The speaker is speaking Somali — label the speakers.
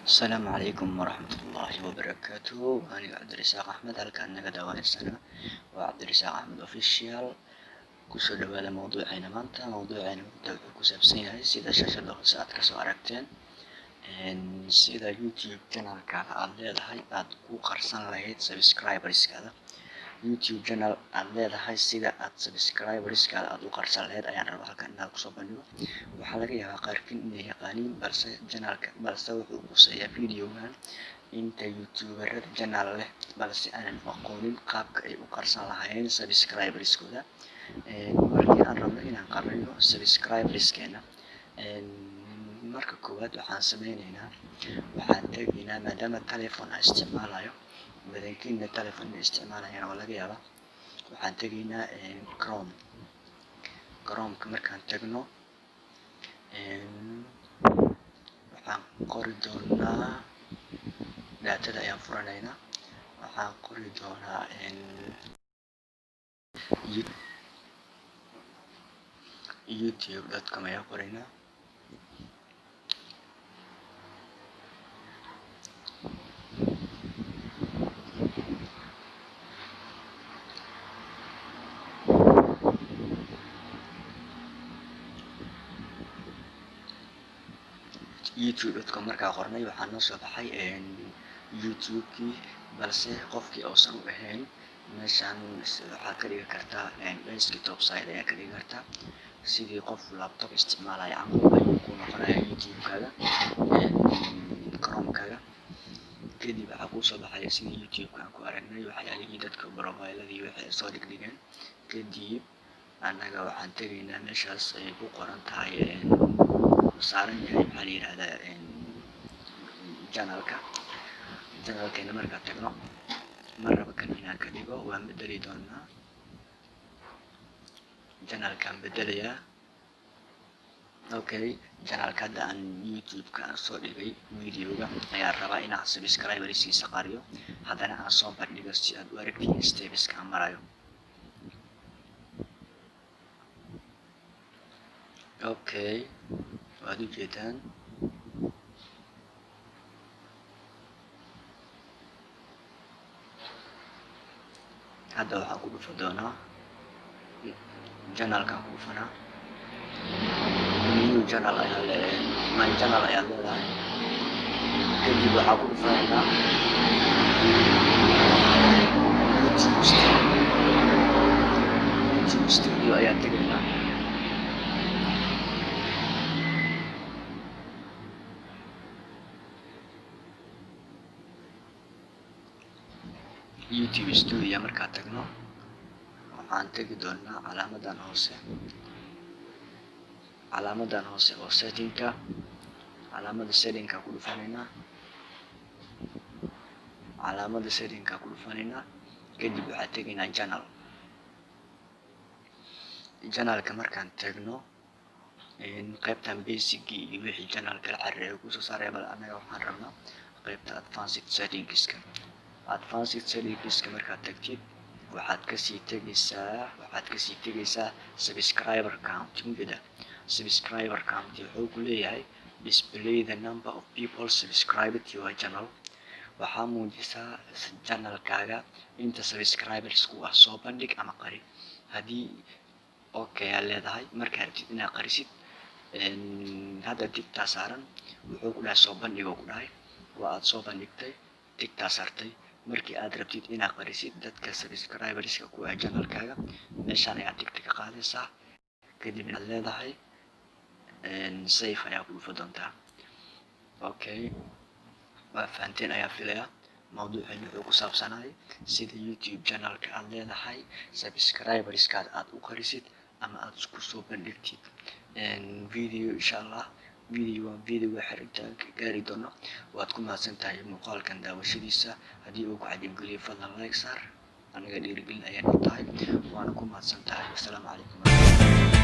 Speaker 1: السلام عليكم ورحمة الله وبركاته. أنا عبد الرزاق أحمد halkaan naga daawaneysana waa cabdirasaaq axmed official. kusoo dhawaada mawduuceena maanta. Mawduuceena wuxuu ku saabsan yahay sida shaashada hoose aad kasoo aragteen sida YouTube channelka aad leedahay aad ku qarsan lahayd subscriberskaada. YouTube channel aad leedahay sida aad subscriberskaada aad u qarsan lahayd ayaan rabaa halkaan inaad kusoo bandhigo. waxaa laga yaabaa qaarkiin inay yaqaaniin balse wuxuu quseeyaa videogan inta youtuberada channel leh balse aanan aqoonin qaabka ay u qarsan lahaayeen subscriberskooda. markii aan rabno inaan qarino subscriberskeena marka koowaad waxaan sameyneynaa waxaan tegaynaa maadaama telephone aan isticmaalayo badankiina telephone isticmaalayana waa laga yaabaa waxaan tegaynaa chromeka markaan tagno waxaan qori doonaa daatada ayaan furanaynaa waxaan qori doonaa youtube.com ayaan qoraynaa youtube.com markaa qornay waxaa noo soo baxay youtube-kii balse qofkii uusan u ahayn meeshaan waxaad ka dhigi kartaa desktop site ayaa ka dhigi kartaa sidii qof laptop isticmaalaya camal ayuu ku noqonaya youtube-kaaga chromekaaga. kadib waxaa kusoo baxaya sidii youtube-ka aan ku aragnay waxyaalihii dadka profiladii waxay soo dhigdhigeen. kadib annaga waxaan tegaynaa meeshaas ay ku qoran tahay saaran yahay maxaa la yidhahdaa channelkeena markaa tagno marraba kan inaan ka dhigo waan bedeli doonaa channelkaan bedelayaa. okay channelka hadda aan youtube-ka aan soo dhigay videoga ayaan rabaa inaan subscriberskiisa qariyo haddana aan soo bandhigo si aad u aragtiin stepska aan marayo. okay waad u jeedaan hadda waxaan ku dhufa doonaa channelkaan ku dhufanaa new channel ayaa leedahay my channel ayaa leedahay. kadib waxaa ku dhufanaynaa YouTube studio ayaa tegaynaa. YouTube studio markaa tagno waxaan tegi doonaa calaamadan hoose oo settingka calaamada settingka ku dhufanaynaa kadib waxaan tegaynaa channelka markaan tagno qaybtan basicii iyo wixii channelka la xiriiray kusoo saaraya bal annaga waxaan rabnaa qaybta advanced settingska markaad tagtid waxaad kasii tegaysaa subscriber count. subscriber count wuxuu ku leeyahay display the number of people subscribed to your channel. waxaa muujisaa channelkaaga inta subscribers ku ah soo bandhig ama qari. haddii okay aad leedahay markaa rabtid inaad qarisid hadda tigtaa saaran wuxuu ku dhahay soo bandhig oo ku dhahay waa aad soo bandhigtay tigtaa saartay. markii aad rabtid inaad qarisid dadka subscriberska ku ah channelkaaga meeshaan ayaa tigta ka qaadaysaa kadib aad leedahay safe ayaa ku dhufa doontaa. okay waa fahanteen ayaa filayaa. mawduuceen wuxuu ku saabsanahay sida YouTube channelka aad leedahay subscriberskaada aad u qarisid ama aad isku soo bandhigtid. video insha allah videoga xiritaan ka gaari doono. waad ku mahadsantahay muuqaalkan daawashadiisa. haddii uu ku cajabgeliyo fadlan like saar aniga dhiirigelin ayaan ku tahay waana ku mahadsantahay. assalaamu calaykum.